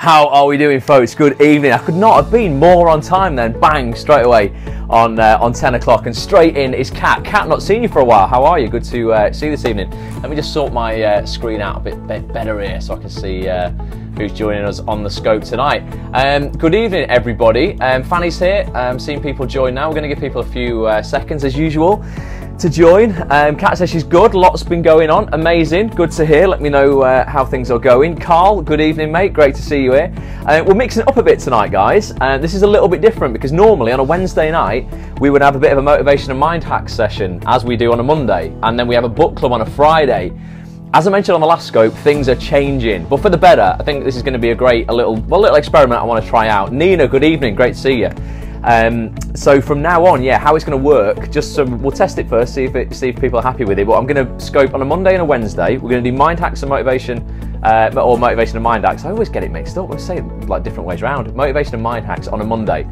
How are we doing, folks? Good evening. I could not have been more on time then. Bang, straight away on 10 o'clock, and straight in is Kat. Kat, not seen you for a while. How are you? Good to see you this evening. Let me just sort my screen out a bit better here so I can see who's joining us on the scope tonight. Good evening, everybody. Fanny's here. Seeing people join now. We're going to give people a few seconds as usual to join. Kat says she's good. Lots been going on. Amazing. Good to hear. Let me know how things are going. Carl, good evening, mate. Great to see you here. We're mixing it up a bit tonight, guys. This is a little bit different because normally on a Wednesday night we would have a bit of a motivation and mind hack session, as we do on a Monday, and then we have a book club on a Friday. As I mentioned on the last scope, things are changing, but for the better. I think this is going to be a little experiment I want to try out. Nina, good evening. Great to see you. So from now on, yeah, how it's going to work, just so we'll test it first, see if people are happy with it. But I'm going to scope on a Monday and a Wednesday. We're going to do mind hacks and motivation, or motivation and mind hacks. I always get it mixed up. I say it like different ways around. Motivation and mind hacks on a Monday,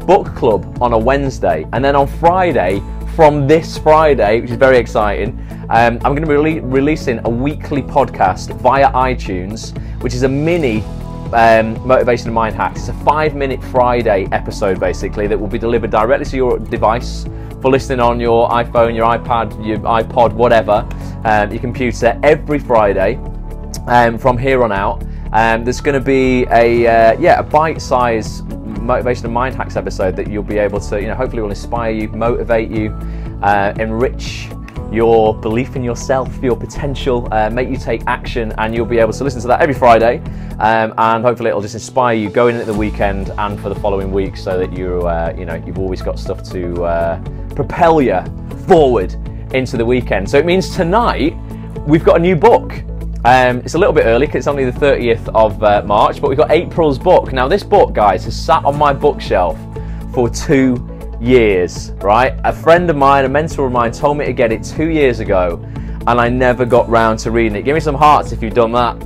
book club on a Wednesday, and then on Friday, from this Friday, which is very exciting, I'm going to be releasing a weekly podcast via iTunes, which is a mini motivation and mind hacks. It's a 5-minute Friday episode basically that will be delivered directly to your device for listening on your iPhone, your iPad, your iPod, whatever, your computer every Friday from here on out. There's going to be a bite-sized motivation and mind hacks episode that you'll be able to, hopefully will inspire you, motivate you, enrich your belief in yourself, your potential, make you take action, and you'll be able to listen to that every Friday, and hopefully it'll just inspire you going into the weekend and for the following week, so that you've always got stuff to propel you forward into the weekend. So it means tonight we've got a new book. It's a little bit early because it's only the 30th of March, but we've got April's book. Now this book, guys, has sat on my bookshelf for 2 years, right? A friend of mine, a mentor of mine, told me to get it 2 years ago, and I never got round to reading it. Give me some hearts if you've done that.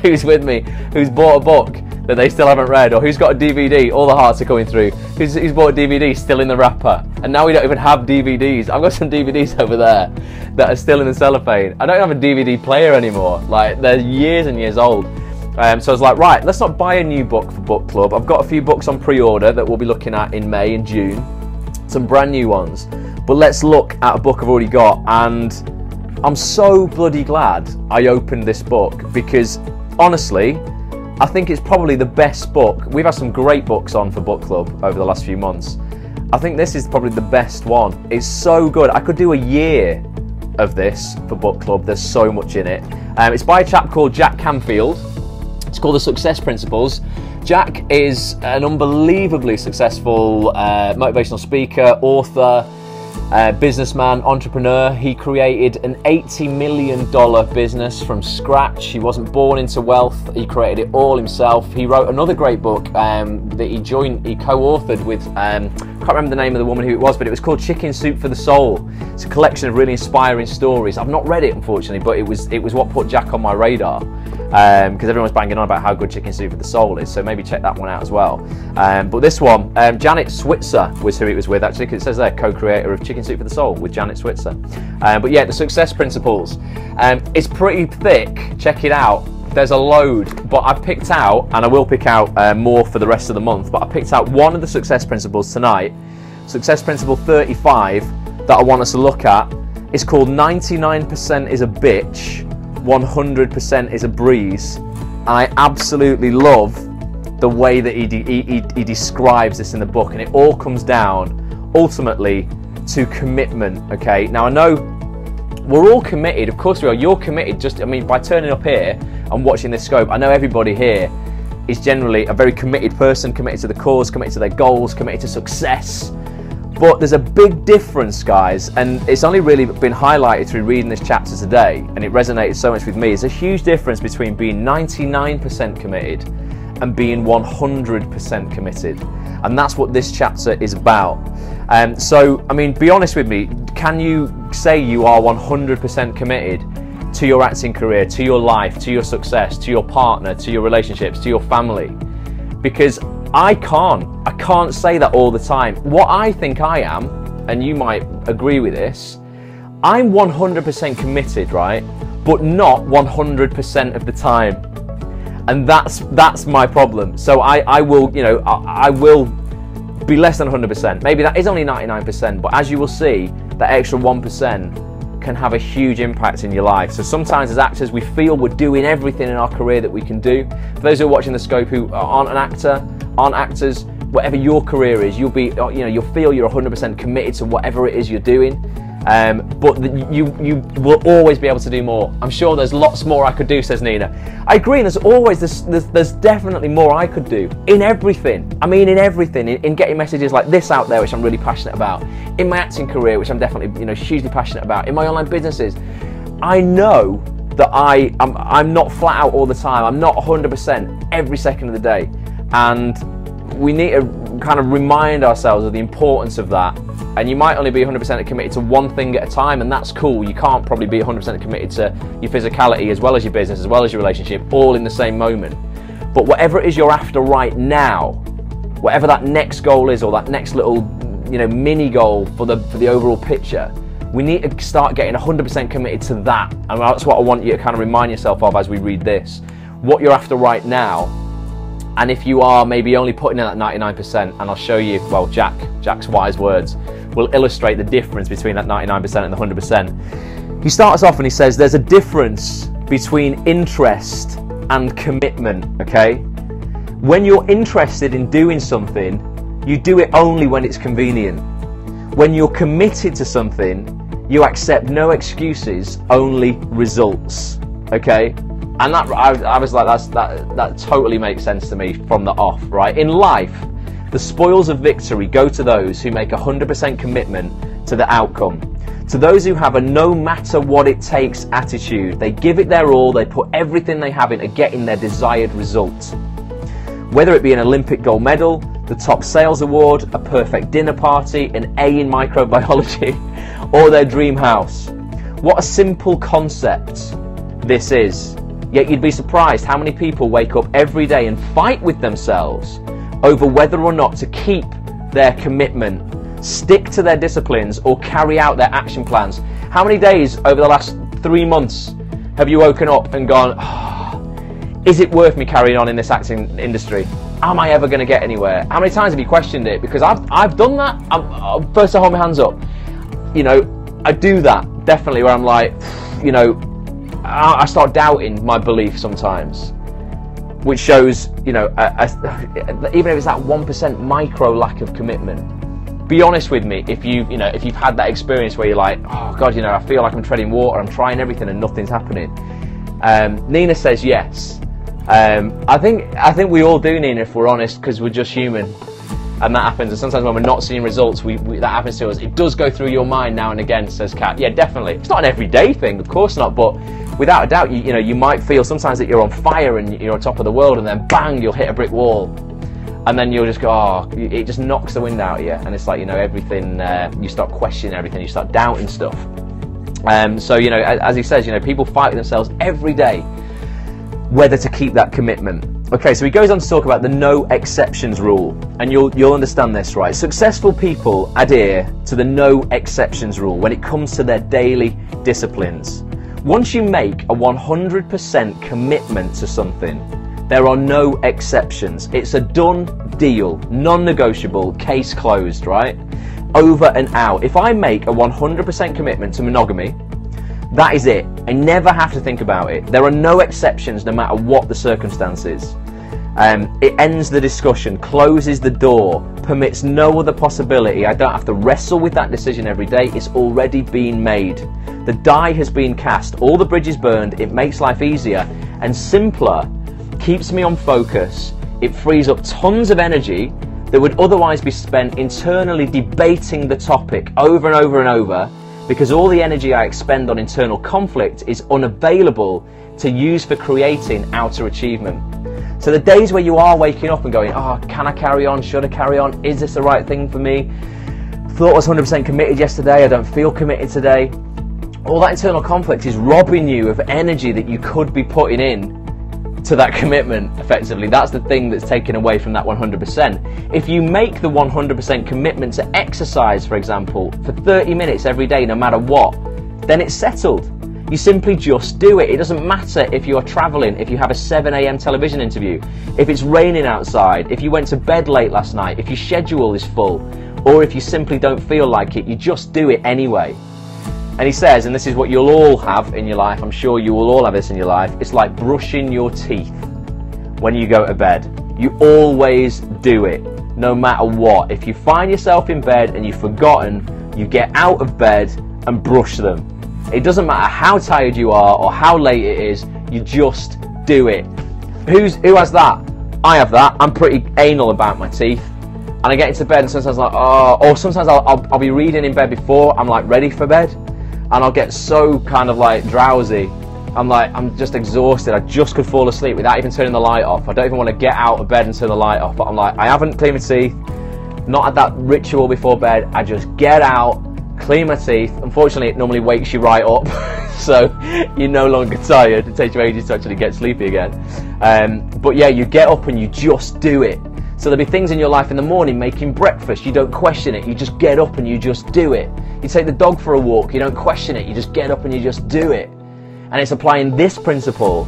Who's with me? Who's bought a book that they still haven't read, or who's got a DVD? All the hearts are coming through. Who's bought a DVD still in the wrapper? And now we don't even have DVDs. I've got some DVDs over there that are still in the cellophane. I don't have a DVD player anymore. Like, they're years and years old. So I was like, right, let's not buy a new book for book club. I've got a few books on pre-order that we'll be looking at in May and June. Some brand new ones, but let's look at a book I've already got. And I'm so bloody glad I opened this book, because honestly I think it's probably the best book. We've had some great books on for book club over the last few months. I think this is probably the best one. It's so good. I could do a year of this for book club. There's so much in it. It's by a chap called Jack Canfield. It's called The Success Principles. Jack is an unbelievably successful motivational speaker, author, businessman, entrepreneur. He created an $80 million business from scratch. He wasn't born into wealth. He created it all himself. He wrote another great book that he co-authored with, I can't remember the name of the woman who it was, but it was called Chicken Soup for the Soul. It's a collection of really inspiring stories. I've not read it, unfortunately, but it was what put Jack on my radar, because everyone's banging on about how good Chicken Soup for the Soul is, so maybe check that one out as well. But this one, Janet Switzer was who it was with, actually, because it says there, co-creator of Chicken Soup for the Soul with Janet Switzer. But yeah, The Success Principles. It's pretty thick. Check it out. There's a load, but I picked out, and I will pick out more for the rest of the month, but I picked out one of the Success Principles tonight, Success Principle 35, that I want us to look at. It's called 99% is a bitch, 100% is a breeze. And I absolutely love the way that he describes this in the book, and it all comes down ultimately to commitment. Okay, now I know we're all committed, of course we are. You're committed, by turning up here and watching this scope. I know everybody here is generally a very committed person, committed to the cause, committed to their goals, committed to success. But there's a big difference, guys, and it's only really been highlighted through reading this chapter today, and it resonated so much with me. There's a huge difference between being 99% committed and being 100% committed, and that's what this chapter is about. So, be honest with me, can you say you are 100% committed to your acting career, to your life, to your success, to your partner, to your relationships, to your family? Because I can't say that all the time. What I think I am, and you might agree with this, I'm 100% committed, right? But not 100% of the time. And that's my problem. So I will, you know, I will be less than 100%. Maybe that is only 99%, but as you will see, that extra 1% can have a huge impact in your life. So sometimes as actors, we feel we're doing everything in our career that we can do. For those who are watching The Scope who aren't an actor, aren't actors, whatever your career is, you'll be, you know, you'll feel you're 100% committed to whatever it is you're doing. But you will always be able to do more. I'm sure there's lots more I could do, says Nina. I agree, and there's definitely more I could do in everything. I mean, in everything, in getting messages like this out there, which I'm really passionate about, in my acting career, which I'm definitely, you know, hugely passionate about, in my online businesses. I know that I'm not flat out all the time. I'm not 100% every second of the day, and we need to kind of remind ourselves of the importance of that. And you might only be 100% committed to one thing at a time, and that's cool. You can't probably be 100% committed to your physicality as well as your business, as well as your relationship, all in the same moment. But whatever it is you're after right now, whatever that next goal is, or that next little, you know, mini goal for the overall picture, we need to start getting 100% committed to that. And that's what I want you to kind of remind yourself of as we read this. What you're after right now. And if you are maybe only putting in that 99%, and I'll show you, well, Jack's wise words will illustrate the difference between that 99% and the 100%. He starts off and he says there's a difference between interest and commitment, okay? When you're interested in doing something, you do it only when it's convenient. When you're committed to something, you accept no excuses, only results, okay? And that, I was like, that totally makes sense to me from the off, right? In life, the spoils of victory go to those who make 100% commitment to the outcome. To those who have a no matter what it takes attitude. They give it their all, they put everything they have into getting their desired result. Whether it be an Olympic gold medal, the top sales award, a perfect dinner party, an A in microbiology, or their dream house. What a simple concept this is. Yet you'd be surprised how many people wake up every day and fight with themselves over whether or not to keep their commitment, stick to their disciplines, or carry out their action plans. How many days over the last 3 months have you woken up and gone, oh, is it worth me carrying on in this acting industry? Am I ever going to get anywhere? How many times have you questioned it? Because I've done that. I'm first to hold my hands up. You know, I do that definitely, where I'm like, you know, I start doubting my belief sometimes, which shows, you know, even if it's that 1% micro lack of commitment. Be honest with me if you've had that experience where you're like, oh God, you know, I feel like I'm treading water, I'm trying everything and nothing's happening. Nina says yes. I think we all do, Nina, if we're honest, because we're just human. And that happens, and sometimes when we're not seeing results, that happens to us. It does go through your mind now and again, says Kat. Yeah, definitely. It's not an everyday thing, of course not, but without a doubt, you know, you might feel sometimes that you're on fire and you're on top of the world, and then bang, you'll hit a brick wall. And then you'll just go, oh, it just knocks the wind out of you. And it's like, you know, everything, you start questioning everything, you start doubting stuff. So, you know, as he says, you know, people fight with themselves every day whether to keep that commitment. Okay, so he goes on to talk about the no exceptions rule, and you'll understand this, right? Successful people adhere to the no exceptions rule when it comes to their daily disciplines. Once you make a 100% commitment to something, there are no exceptions. It's a done deal, non-negotiable, case closed, right? Over and out. If I make a 100% commitment to monogamy, that is it. I never have to think about it. There are no exceptions no matter what the circumstances. It ends the discussion, closes the door, permits no other possibility. I don't have to wrestle with that decision every day. It's already been made. The die has been cast. All the bridges burned. It makes life easier and simpler, keeps me on focus. It frees up tons of energy that would otherwise be spent internally debating the topic over and over and over, because all the energy I expend on internal conflict is unavailable to use for creating outer achievement. So the days where you are waking up and going, oh, can I carry on? Should I carry on? Is this the right thing for me? Thought I was 100% committed yesterday, I don't feel committed today. All that internal conflict is robbing you of energy that you could be putting in to that commitment, effectively. That's the thing that's taken away from that 100%. If you make the 100% commitment to exercise, for example, for 30 minutes every day, no matter what, then it's settled. You simply just do it. It doesn't matter if you are travelling, if you have a 7 a.m. television interview, if it's raining outside, if you went to bed late last night, if your schedule is full, or if you simply don't feel like it, you just do it anyway. And he says, and this is what you'll all have in your life, I'm sure you will all have this in your life, it's like brushing your teeth when you go to bed. You always do it, no matter what. If you find yourself in bed and you've forgotten, you get out of bed and brush them. It doesn't matter how tired you are or how late it is, you just do it. Who has that? I have that. I'm pretty anal about my teeth. And I get into bed and sometimes I'm like, oh, or sometimes I'll be reading in bed before I'm like ready for bed. And I'll get so kind of like drowsy. I'm just exhausted. I just could fall asleep without even turning the light off. I don't even want to get out of bed and turn the light off. But I'm like, I haven't cleaned my teeth. Not had that ritual before bed. I just get out, clean my teeth. Unfortunately, it normally wakes you right up, so you're no longer tired. It takes you ages to actually get sleepy again. But yeah, you get up and you just do it. So there'll be things in your life in the morning, making breakfast, you don't question it, you just get up and you just do it. You take the dog for a walk, you don't question it, you just get up and you just do it. And it's applying this principle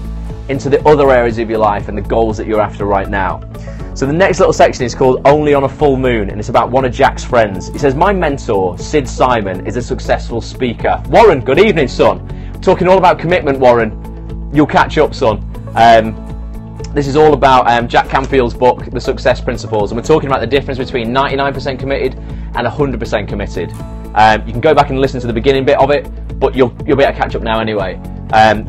into the other areas of your life and the goals that you're after right now. So the next little section is called Only on a Full Moon, and it's about one of Jack's friends. He says, my mentor, Sid Simon, is a successful speaker. Warren, good evening, son. Talking all about commitment, Warren. You'll catch up, son. This is all about Jack Canfield's book, The Success Principles, and we're talking about the difference between 99% committed and 100% committed. You can go back and listen to the beginning bit of it, but you'll be able to catch up now anyway.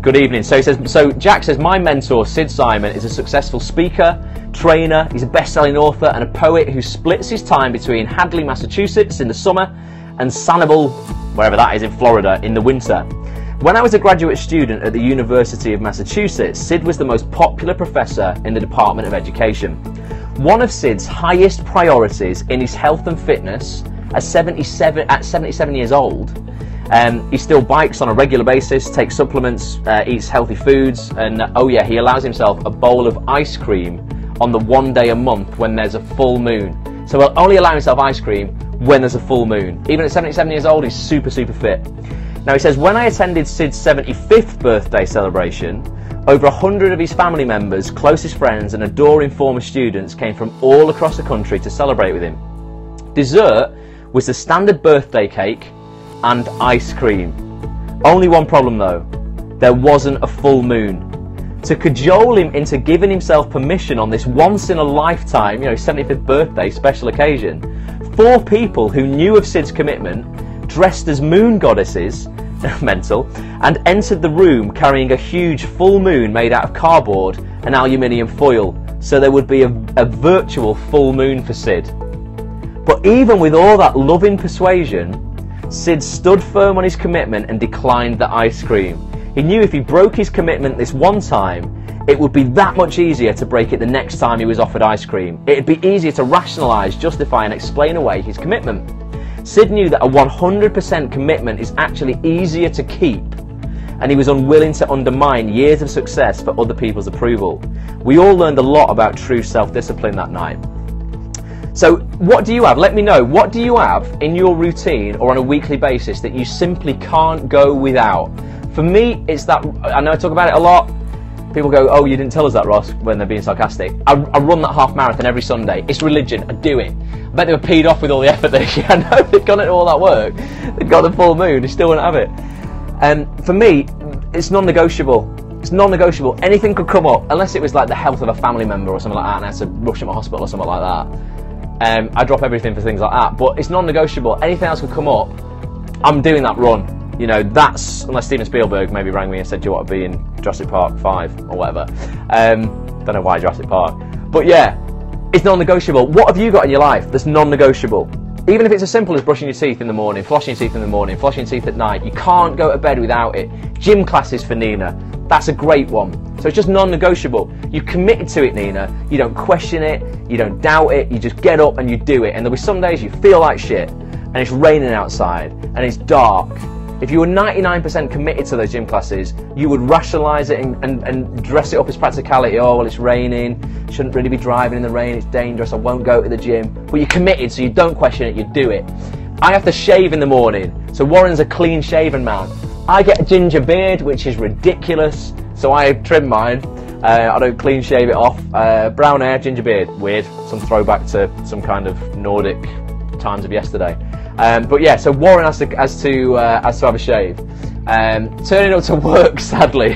Good evening. So Jack says, my mentor, Sid Simon, is a successful speaker, trainer, he's a best-selling author and a poet who splits his time between Hadley, Massachusetts in the summer and Sanibel, wherever that is in Florida, in the winter. When I was a graduate student at the University of Massachusetts, Sid was the most popular professor in the Department of Education. One of Sid's highest priorities in his health and fitness, at 77 years old, he still bikes on a regular basis, takes supplements, eats healthy foods, and oh yeah, he allows himself a bowl of ice cream on the one day a month when there's a full moon. So he'll only allow himself ice cream when there's a full moon. Even at 77 years old, he's super fit. Now he says, when I attended Sid's 75th birthday celebration, over 100 of his family members, closest friends and adoring former students came from all across the country to celebrate with him. Dessert was the standard birthday cake and ice cream. Only one problem though, there wasn't a full moon. To cajole him into giving himself permission on this once in a lifetime, 75th birthday special occasion, 4 people who knew of Sid's commitment dressed as moon goddesses, mental, and entered the room carrying a huge full moon made out of cardboard and aluminium foil, so there would be a virtual full moon for Sid. But even with all that loving persuasion, Sid stood firm on his commitment and declined the ice cream. He knew if he broke his commitment this one time, it would be that much easier to break it the next time he was offered ice cream. It'd be easier to rationalise, justify and explain away his commitment. Sid knew that a 100% commitment is actually easier to keep, and he was unwilling to undermine years of success for other people's approval. We all learned a lot about true self-discipline that night. So what do you have? Let me know. What do you have in your routine or on a weekly basis that you simply can't go without? For me, it's that, I know I talk about it a lot. People go, oh, you didn't tell us that, Ross, when they're being sarcastic. I run that half marathon every Sunday. It's religion. I do it. I bet they were peed off with all the effort I know they've gone into all that work. They've got the full moon. They still wouldn't have it. And for me, it's non-negotiable. It's non-negotiable. Anything could come up, unless it was like the health of a family member or something like that, and I had to rush them to hospital or something like that. I drop everything for things like that. But it's non-negotiable. Anything else could come up, I'm doing that run. That's, unless Steven Spielberg maybe rang me and said, do you want to be in Jurassic Park 5 or whatever. Don't know why Jurassic Park. But yeah, it's non-negotiable. What have you got in your life that's non-negotiable? Even if it's as simple as brushing your teeth in the morning, flossing your teeth in the morning, flossing your teeth at night, you can't go to bed without it. Gym classes for Nina, that's a great one. So it's just non-negotiable. You've committed to it, Nina. You don't question it, you don't doubt it, you just get up and you do it. And there'll be some days you feel like shit, and it's raining outside, and it's dark. If you were 99% committed to those gym classes, you would rationalise it and dress it up as practicality. Oh, well, it's raining, shouldn't really be driving in the rain, it's dangerous, I won't go to the gym. But you're committed, so you don't question it, you do it. I have to shave in the morning, so Warren's a clean-shaven man. I get a ginger beard, which is ridiculous, so I trim mine. I don't clean shave it off. Brown hair, ginger beard, weird. Some throwback to some kind of Nordic times of yesterday. But yeah, so Warren has to have a shave. Turning up to work, sadly.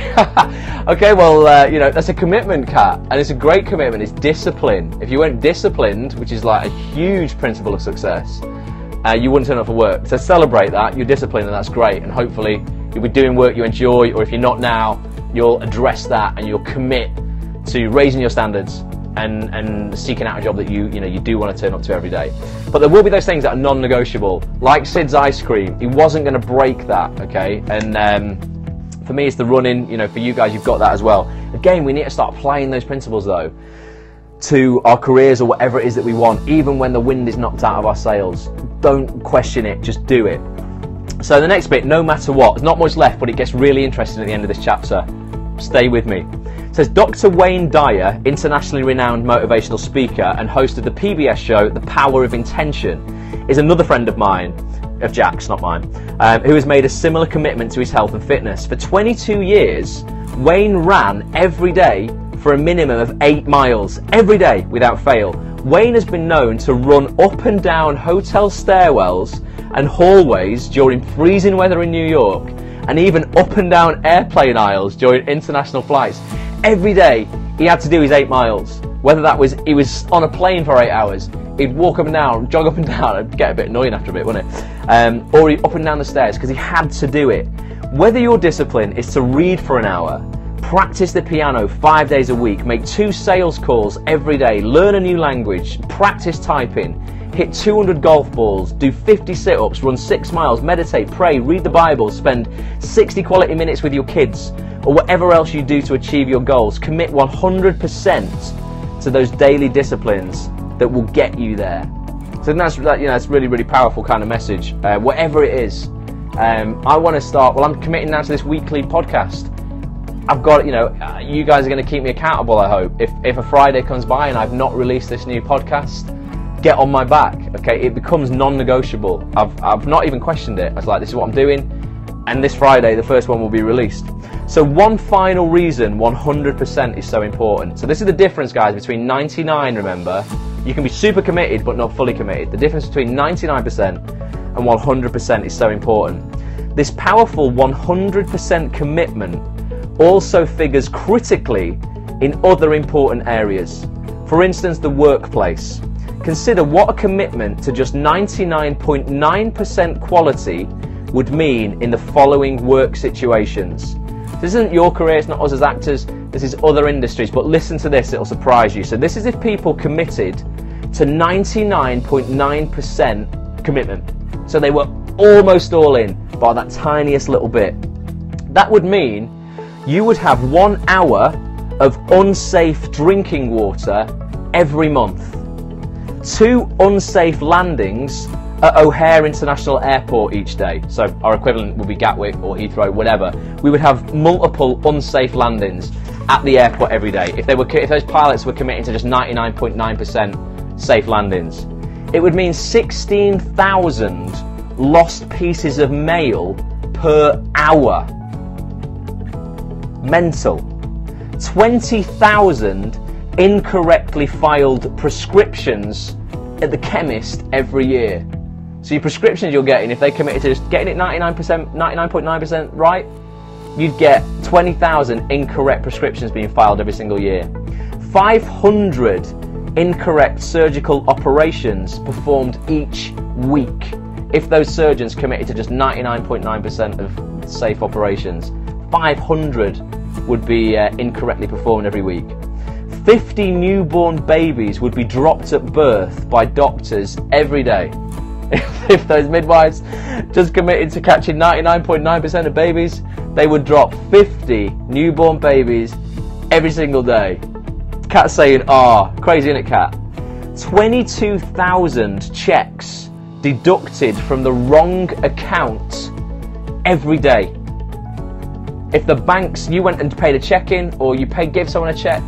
Okay, well, you know, that's a commitment, Kat, and it's a great commitment. It's discipline. If you weren't disciplined, which is like a huge principle of success, you wouldn't turn up for work. So celebrate that. You're disciplined, and that's great. And hopefully, you'll be doing work you enjoy, or if you're not now, you'll address that and you'll commit to raising your standards and seeking out a job that you do want to turn up to every day. But there will be those things that are non-negotiable, like Sid's ice cream. He wasn't going to break that, okay? And for me, it's the running. You know, for you guys, you've got that as well. Again, we need to start applying those principles though to our careers or whatever it is that we want, even when the wind is knocked out of our sails. Don't question it, just do it. So the next bit, no matter what, there's not much left, but it gets really interesting at the end of this chapter. Stay with me. It says, Dr. Wayne Dyer, internationally renowned motivational speaker and host of the PBS show The Power of Intention, is another friend of mine, of Jack's, not mine, who has made a similar commitment to his health and fitness. For 22 years, Wayne ran every day for a minimum of 8 miles, every day without fail. Wayne has been known to run up and down hotel stairwells and hallways during freezing weather in New York, and even up and down airplane aisles during international flights. Every day he had to do his 8 miles. Whether that was he was on a plane for 8 hours, he'd walk up and down, jog up and down. It'd get a bit annoying after a bit, wouldn't it? Or he'd up and down the stairs because he had to do it. Whether your discipline is to read for an hour, practice the piano 5 days a week, make 2 sales calls every day, learn a new language, practice typing, hit 200 golf balls, do 50 sit-ups, run 6 miles, meditate, pray, read the Bible, spend 60 quality minutes with your kids, or whatever else you do to achieve your goals, commit 100% to those daily disciplines that will get you there. So that's really, really powerful kind of message. Whatever it is, I want to start. Well, I'm committing now to this weekly podcast. I've got, you guys are going to keep me accountable, I hope. If a Friday comes by and I've not released this new podcast, get on my back, okay? It becomes non-negotiable. I've not even questioned it. I was like, this is what I'm doing, and this Friday the first one will be released. So one final reason 100% is so important. So this is the difference, guys, between 99, remember, you can be super committed but not fully committed. The difference between 99% and 100% is so important. This powerful 100% commitment also figures critically in other important areas. For instance, the workplace. Consider what a commitment to just 99.9% quality would mean in the following work situations. This isn't your career, it's not us as actors, this is other industries, but listen to this, it'll surprise you. So this is if people committed to 99.9% commitment. So they were almost all in by that tiniest little bit. That would mean you would have 1 hour of unsafe drinking water every month. 2 unsafe landings at O'Hare International Airport each day. So our equivalent would be Gatwick or Heathrow, whatever. We would have multiple unsafe landings at the airport every day. If those pilots were committing to just 99.9% safe landings, it would mean 16,000 lost pieces of mail per hour. Mental. 20,000 incorrectly filed prescriptions at the chemist every year. So your prescriptions you're getting, if they committed to just getting it 99.9% right, you'd get 20,000 incorrect prescriptions being filed every single year. 500 incorrect surgical operations performed each week if those surgeons committed to just 99.9% of safe operations. 500 would be incorrectly performed every week. 50 newborn babies would be dropped at birth by doctors every day. If those midwives just committed to catching 99.9% of babies, they would drop 50 newborn babies every single day. Kat's saying, crazy, isn't it, Kat? 22,000 checks deducted from the wrong account every day. If the banks, you went and paid a check in, or you gave someone a check,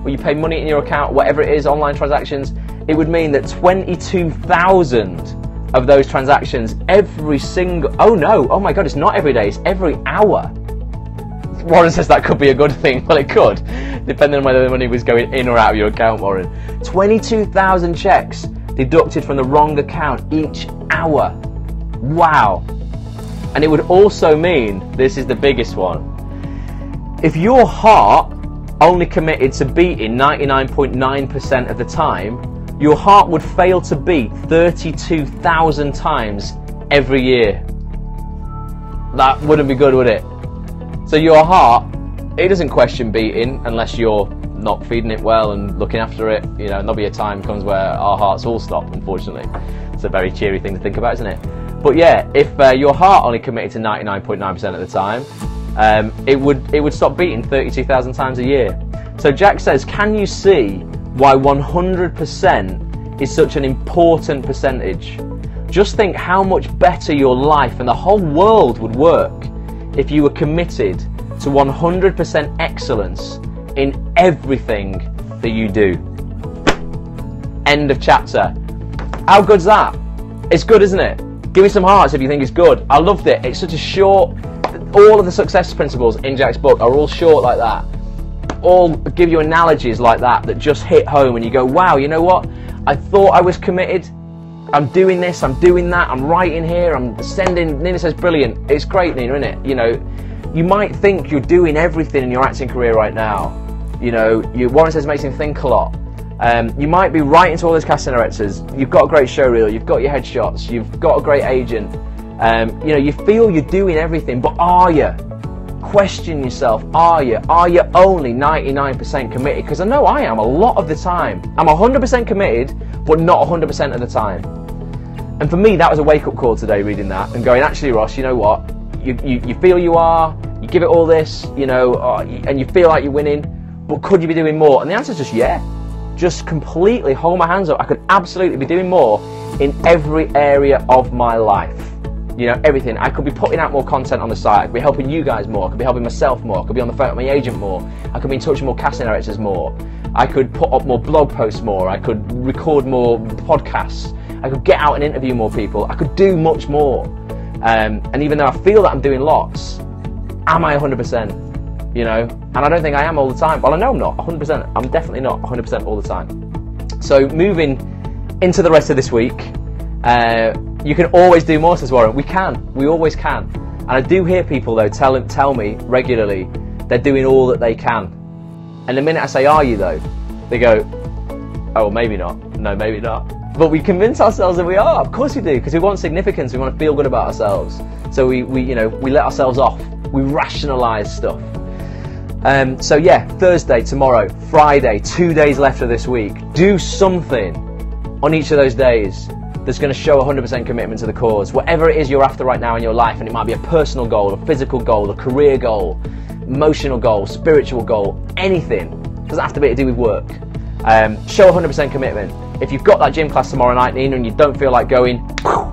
or you pay money in your account, whatever it is, online transactions, it would mean that 22,000 of those transactions every single... Oh no, oh my God, it's not every day, it's every hour. Warren says that could be a good thing. Well, it could, depending on whether the money was going in or out of your account, Warren. 22,000 checks deducted from the wrong account each hour. Wow. And it would also mean, this is the biggest one, if your heart only committed to beating 99.9% of the time, your heart would fail to beat 32,000 times every year. That wouldn't be good, would it? So your heart, it doesn't question beating unless you're not feeding it well and looking after it. You know, there'll be a time comes where our hearts all stop, unfortunately. It's a very cheery thing to think about, isn't it? But yeah, if your heart only committed to 99.9% of the time, it would stop beating 32,000 times a year. So Jack says, can you see why 100% is such an important percentage? Just think how much better your life and the whole world would work if you were committed to 100% excellence in everything that you do. End of chapter. How good's that? It's good, isn't it? Give me some hearts if you think it's good. I loved it. It's such a short... All of the success principles in Jack's book are all short like that. All give you analogies like that that just hit home and you go, wow, you know what? I thought I was committed. I'm doing this, I'm doing that, I'm writing here, I'm sending... Nina says, brilliant. It's great, Nina, isn't it? You know, you might think you're doing everything in your acting career right now. You know, Warren says makes him think a lot. You might be writing to all those casting directors. You've got a great show reel, you've got your headshots, you've got a great agent. You know, you feel you're doing everything, but are you? Question yourself, are you? Are you only 99% committed? Because I know I am a lot of the time. I'm 100% committed, but not 100% of the time. And for me, that was a wake-up call today, reading that, and going, actually, Ross, you know what? You feel you are, you give it all this, you know, and you feel like you're winning, but could you be doing more? And the answer is just yeah. Just completely hold my hands up. I could absolutely be doing more in every area of my life. You know, everything. I could be putting out more content on the site. I could be helping you guys more. I could be helping myself more. I could be on the phone with my agent more. I could be in touch with more casting directors more. I could put up more blog posts more. I could record more podcasts. I could get out and interview more people. I could do much more. And even though I feel that I'm doing lots, am I 100%? You know, and I don't think I am all the time. Well, I know I'm not 100%. I'm definitely not 100% all the time. So moving into the rest of this week, you can always do more, says Warren. We can. We always can. And I do hear people, though, tell me regularly they're doing all that they can. And the minute I say, are you, though? They go, oh, well, maybe not. No, maybe not. But we convince ourselves that we are. Of course we do, because we want significance. We want to feel good about ourselves. So we let ourselves off. We rationalise stuff. So yeah, Thursday, tomorrow, Friday, 2 days left of this week. Do something on each of those days that's going to show 100% commitment to the cause. Whatever it is you're after right now in your life, and it might be a personal goal, a physical goal, a career goal, emotional goal, spiritual goal, anything. Doesn't have to be to do with work. Show 100% commitment. If you've got that gym class tomorrow night, Nina, and you don't feel like going,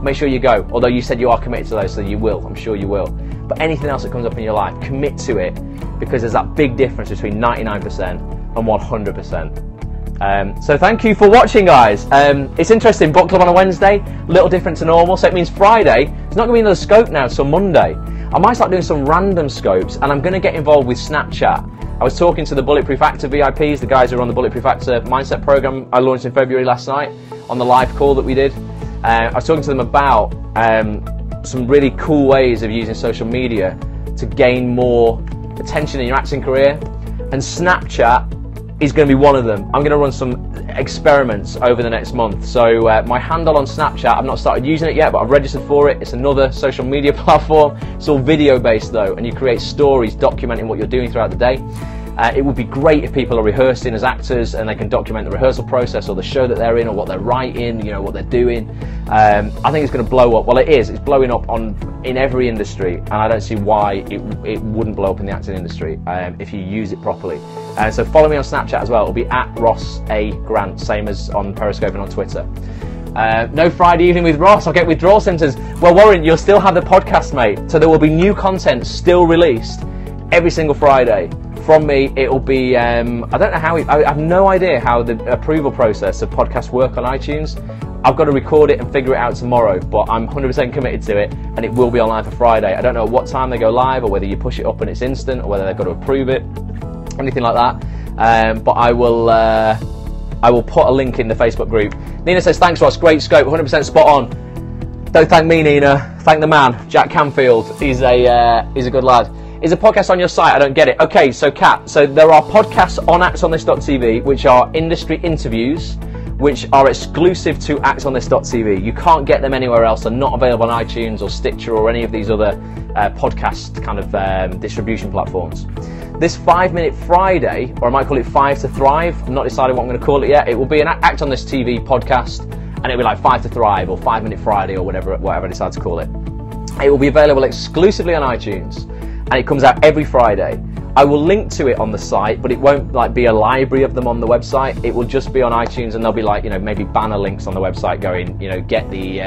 make sure you go. Although you said you are committed to those, so you will. I'm sure you will. But anything else that comes up in your life, commit to it, because there's that big difference between 99% and 100%. So thank you for watching, guys. It's interesting, book club on a Wednesday, little different to normal, so it means Friday, it's not going to be another scope now till Monday. I might start doing some random scopes, and I'm going to get involved with Snapchat. I was talking to the Bulletproof Actor VIPs, the guys who are on the Bulletproof Actor mindset program I launched in February last night on the live call that we did. I was talking to them about some really cool ways of using social media to gain more attention in your acting career, and Snapchat is going to be one of them. I'm going to run some experiments over the next month. So my handle on Snapchat, I've not started using it yet, but I've registered for it. It's another social media platform. It's all video based though, and you create stories documenting what you're doing throughout the day. It would be great if people are rehearsing as actors and they can document the rehearsal process or the show that they're in or what they're writing, you know, what they're doing. I think it's going to blow up. Well, it is. It's blowing up in every industry, and I don't see why it wouldn't blow up in the acting industry if you use it properly. So follow me on Snapchat as well. It'll be at Ross A. Grant, same as on Periscope and on Twitter. No Friday evening with Ross. I'll get withdrawal symptoms. Well, Warren, you'll still have the podcast, mate. So there will be new content still released every single Friday from me, it'll be, I don't know how, I have no idea how the approval process of podcasts work on iTunes. I've got to record it and figure it out tomorrow, but I'm 100% committed to it, and it will be online for Friday. I don't know what time they go live, or whether you push it up and it's instant, or whether they've got to approve it, anything like that. But I will put a link in the Facebook group. Nina says, thanks Ross, great scope, 100% spot on. Don't thank me, Nina, thank the man, Jack Canfield. He's a good lad. Is a podcast on your site? I don't get it. Okay, so Kat, so there are podcasts on actsonthis.tv which are industry interviews, which are exclusive to actsonthis.tv. You can't get them anywhere else. They're not available on iTunes or Stitcher or any of these other podcast kind of distribution platforms. This 5 Minute Friday, or I might call it 5 to Thrive, I'm not decided what I'm going to call it yet. It will be an Act on This TV podcast, and it'll be like 5 to Thrive or 5 Minute Friday or whatever I decide to call it. It will be available exclusively on iTunes, and it comes out every Friday. I will link to it on the site, but it won't like be a library of them on the website. It will just be on iTunes, and there'll be like, maybe banner links on the website going, get the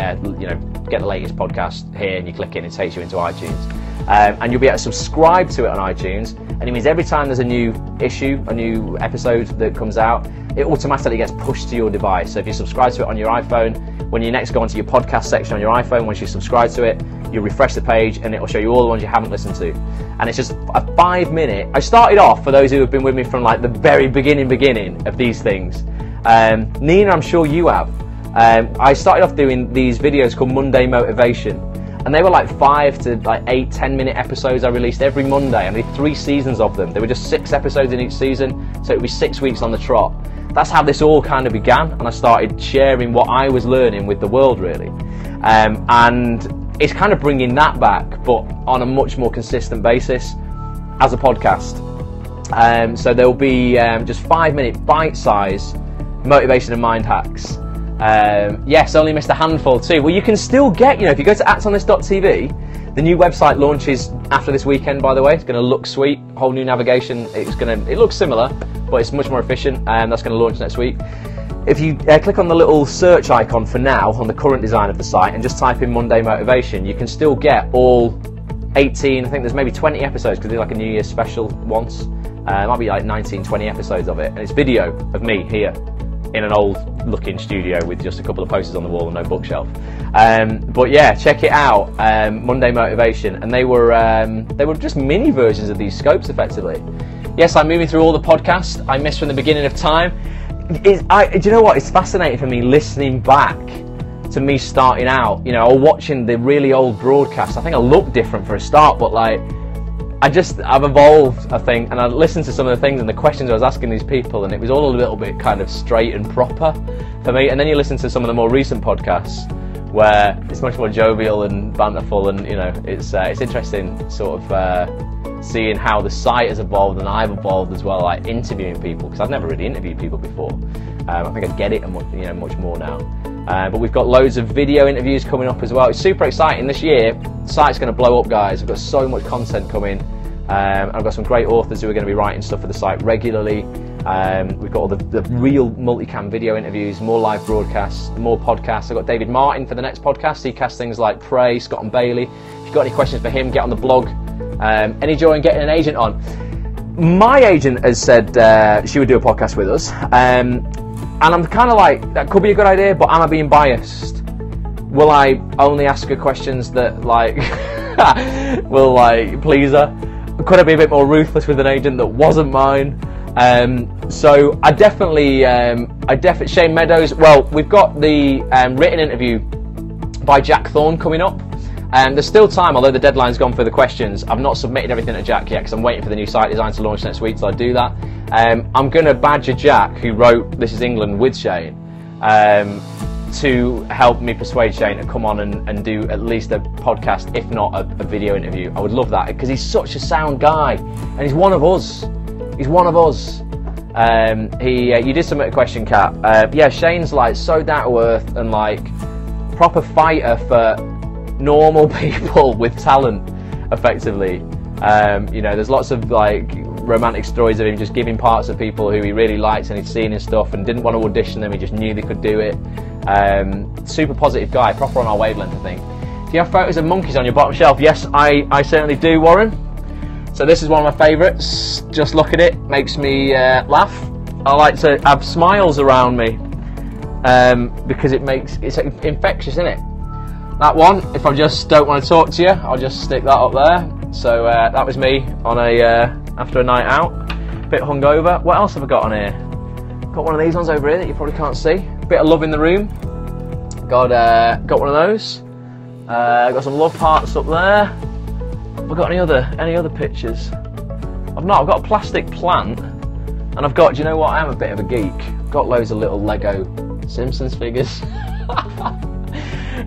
get the latest podcast here, and you click in, it takes you into iTunes. And you'll be able to subscribe to it on iTunes, and it means every time there's a new issue, a new episode that comes out, it automatically gets pushed to your device. So if you subscribe to it on your iPhone, when you next go onto your podcast section on your iPhone, once you subscribe to it, you refresh the page and it'll show you all the ones you haven't listened to. And it's just a 5 minute. I started off, for those who have been with me from like the very beginning of these things, Nina, I'm sure you have, I started off doing these videos called Monday Motivation, and they were like 5 to like 8, 10-minute episodes I released every Monday. I did 3 seasons of them. There were just 6 episodes in each season, so it would be 6 weeks on the trot. That's how this all kind of began, and I started sharing what I was learning with the world, really. And it's kind of bringing that back, but on a much more consistent basis as a podcast. So there'll be just 5 minute bite-size motivation and mind hacks. Yes, only missed a handful too. Well, you can still get, if you go to actsonthis.tv, the new website launches after this weekend, by the way. It's going to look sweet, whole new navigation. It looks similar, but it's much more efficient, and that's going to launch next week. If you click on the little search icon for now on the current design of the site and just type in Monday Motivation, you can still get all 18, I think there's maybe 20 episodes, because they do like a New Year's special once. It might be like 19, 20 episodes of it, and it's video of me here in an old looking studio with just a couple of posters on the wall and no bookshelf. But yeah, check it out, Monday Motivation, and they were just mini versions of these scopes effectively. Yes, I'm moving through all the podcasts I missed from the beginning of time. Do you know what? It's fascinating for me listening back to me starting out, or watching the really old broadcasts. I think I look different for a start, but like, I've evolved, I think, and I listened to some of the things and the questions I was asking these people, and it was all a little bit kind of straight and proper for me. And then you listen to some of the more recent podcasts where it's much more jovial and banterful, and it's interesting sort of seeing how the site has evolved, and I've evolved as well, like interviewing people, because I've never really interviewed people before. I think I get it much more now. But we've got loads of video interviews coming up as well. It's super exciting. This year, the site's going to blow up, guys. I've got so much content coming. I've got some great authors who are going to be writing stuff for the site regularly. We've got all the real multicam video interviews, more live broadcasts, more podcasts. I've got David Martin for the next podcast. He casts things like Prey, Scott and Bailey. If you've got any questions for him, get on the blog. Any joy in getting an agent on? My agent has said she would do a podcast with us, and I'm kind of like, that could be a good idea, but am I being biased? Will I only ask her questions that like will like please her? Could I be a bit more ruthless with an agent that wasn't mine? So I definitely Shane Meadows. Well, we've got the written interview by Jack Thorne coming up. There's still time, although the deadline's gone for the questions. I've not submitted everything to Jack yet because I'm waiting for the new site design to launch next week, so I do that. I'm going to badger Jack, who wrote This Is England with Shane, to help me persuade Shane to come on and do at least a podcast, if not a video interview. I would love that, because he's such a sound guy, and he's one of us. He's one of us. You did submit a question, Kat. Yeah, Shane's like so down to earth and like proper fighter for normal people with talent, effectively. There's lots of like romantic stories of him just giving parts of people who he really likes and he'd seen and stuff, and didn't want to audition them, he just knew they could do it. Super positive guy, proper on our wavelength, I think. Do you have photos of monkeys on your bottom shelf? Yes, I certainly do, Warren. So this is one of my favourites. Just look at it, makes me laugh. I like to have smiles around me because it's infectious, isn't it? That one, if I just don't want to talk to you, I'll just stick that up there. So that was me on after a night out, bit hungover. What else have I got on here? Got one of these ones over here that you probably can't see. Bit of love in the room. Got one of those. Got some love hearts up there. Have I got any other pictures? I've not. I've got a plastic plant, and I've got. Do you know what? I am a bit of a geek. I've got loads of little Lego Simpsons figures,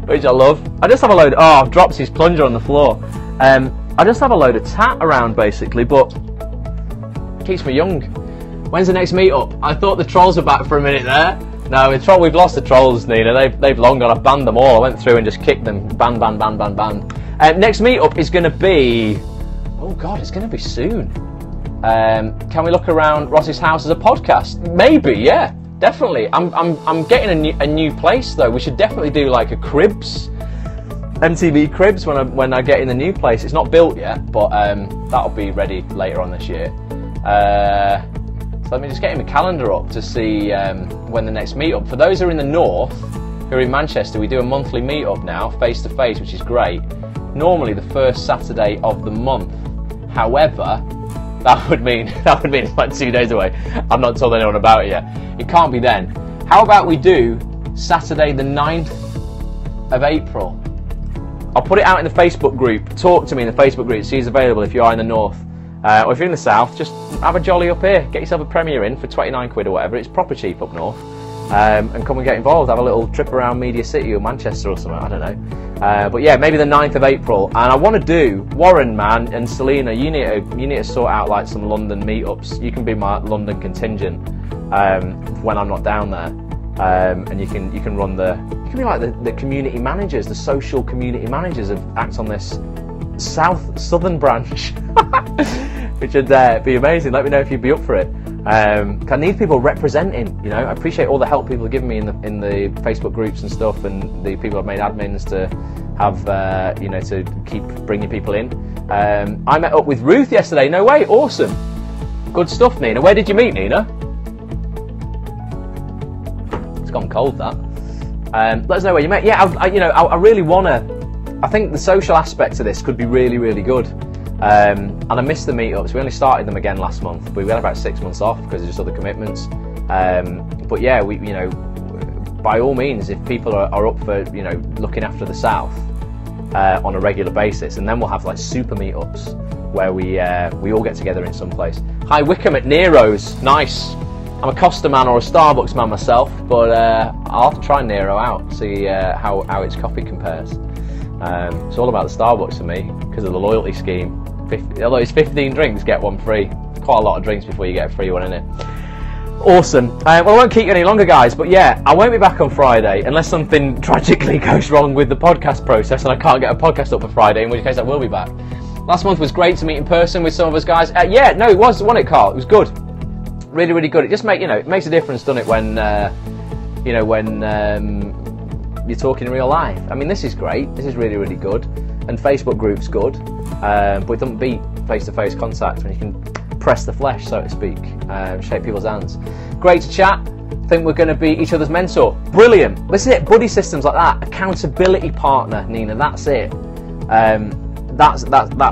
which I love. I just have a load. Oh, I've dropped his plunger on the floor. I just have a load of tat around basically, but it keeps me young. When's the next meet-up? I thought the trolls were back for a minute there. No, we've lost the trolls, Nina. They've long gone. I've banned them all. I went through and just kicked them. Ban. Next meet-up is going to be... Oh, God, it's going to be soon. Can we look around Ross's house as a podcast? Maybe, yeah, definitely. I'm getting a new place, though. We should definitely do, like, a Cribs. MTV Cribs when I get in the new place. It's not built yet, but that'll be ready later on this year. So let me just get my calendar up to see when the next meet-up. For those who are in the north, who are in Manchester, we do a monthly meet-up now, face-to-face, which is great. Normally the first Saturday of the month. However, that would mean it's like 2 days away. I've not told anyone about it yet. It can't be then. How about we do Saturday the 9th of April? I'll put it out in the Facebook group. Talk to me in the Facebook group. See who's available if you are in the north. Or if you're in the south, just have a jolly up here. Get yourself a Premier in for 29 quid or whatever. It's proper cheap up north. And come and get involved. Have a little trip around Media City or Manchester or something. I don't know. But yeah, maybe the 9th of April. And I want to do, Warren, man, and Selena, you need to sort out like some London meetups. You can be my London contingent when I'm not down there. And you can run you can be like the community managers, the social community managers of Act on this southern branch, which would be amazing. Let me know if you'd be up for it. I need people representing. You know, I appreciate all the help people have given me in the Facebook groups and stuff, and the people I've made admins to have to keep bringing people in. I met up with Ruth yesterday. No way, awesome, good stuff, Nina. Where did you meet, Nina? It's gone cold, that. Let us know where you met. Yeah, I really want to. I think the social aspect of this could be really, really good. And I missed the meetups. We only started them again last month, but we had about 6 months off because of just other commitments. But yeah, by all means, if people are up for looking after the South on a regular basis, and then we'll have like super meetups where we all get together in some place. Hi Wickham at Nero's, nice. I'm a Costa man or a Starbucks man myself, but I'll have to try Nero out, see how its coffee compares. It's all about the Starbucks for me because of the loyalty scheme. Although it's 15 drinks, get one free. Quite a lot of drinks before you get a free one, isn't it? Awesome. Well, I won't keep you any longer, guys, but yeah, I won't be back on Friday unless something tragically goes wrong with the podcast process and I can't get a podcast up for Friday, in which case I will be back. Last month was great to meet in person with some of us guys. Yeah, no, it was, wasn't it, Carl? It was good. Really, really good. It just it makes a difference, doesn't it, when you're talking in real life. I mean, this is great. This is really, really good. And Facebook group's good, but it doesn't beat face-to-face contact when you can press the flesh, so to speak, shake people's hands. Great to chat. Think we're going to be each other's mentor. Brilliant. This is it. Buddy systems like that. Accountability partner, Nina. That's it. That's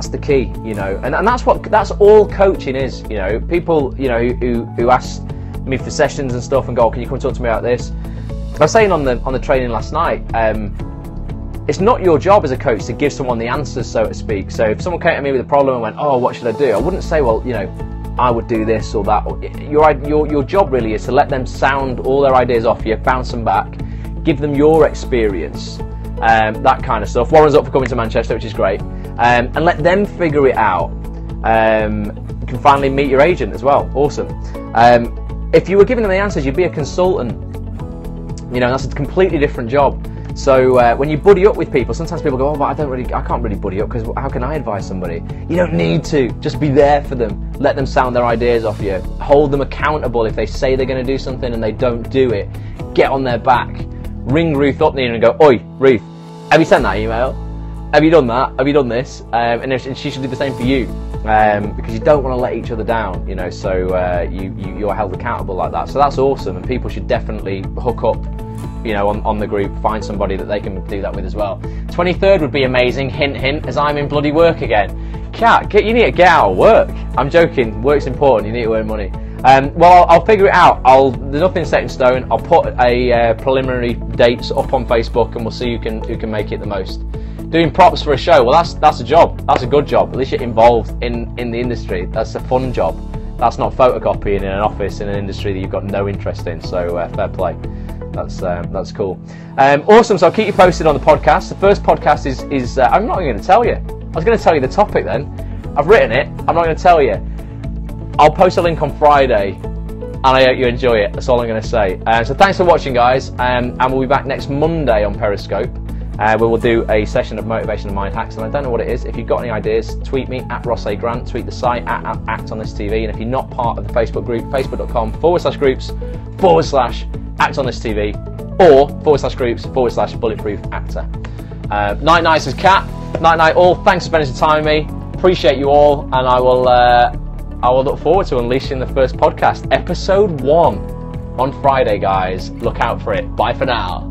the key, and that's all coaching is. People who ask me for sessions and stuff and go, can you come and talk to me about this? I was saying on the training last night, it's not your job as a coach to give someone the answers, so to speak. So if someone came to me with a problem and went, oh, what should I do? I wouldn't say, well, I would do this or that. Your job really is to let them sound all their ideas off you, bounce them back, give them your experience, that kind of stuff. Warren's up for coming to Manchester, which is great, and let them figure it out. You can finally meet your agent as well. Awesome. If you were giving them the answers, you'd be a consultant. That's a completely different job. So when you buddy up with people, sometimes people go, oh, but I can't really buddy up because how can I advise somebody? You don't need to. Just be there for them. Let them sound their ideas off you. Hold them accountable if they say they're going to do something and they don't do it. Get on their back. Ring Ruth up, Nina, and go, oi, Ruth, have you sent that email? Have you done that? Have you done this? And she should do the same for you. because you don't want to let each other down, you know, so you're held accountable like that. So that's awesome, and people should definitely hook up, you know, on the group, find somebody that they can do that with as well. 23rd would be amazing, hint hint, as I'm in bloody work again. Kat, you need to get out of work. I'm joking, work's important, you need to earn money. Well, I'll figure it out. There's nothing set in stone. I'll put a preliminary dates up on Facebook, and we'll see who can make it the most. Doing props for a show, well, that's a job. That's a good job. At least you're involved in the industry. That's a fun job. That's not photocopying in an office in an industry that you've got no interest in. So fair play. That's cool. Awesome. So I'll keep you posted on the podcast. The first podcast is I'm not going to tell you. I was going to tell you the topic then. I've written it. I'm not going to tell you. I'll post a link on Friday, and I hope you enjoy it. That's all I'm going to say. So thanks for watching, guys, and we'll be back next Monday on Periscope, where we'll do a session of motivation and mind hacks. And I don't know what it is. If you've got any ideas, tweet me at Ross A. Grant, tweet the site at Act on This TV, and if you're not part of the Facebook group, facebook.com/groups/Act on This TV, or /groups/Bulletproof Actor. Night night, says Kat. Night night all. Thanks for spending some time with me. Appreciate you all, and I will look forward to unleashing the first podcast, episode 1, on Friday, guys. Look out for it. Bye for now.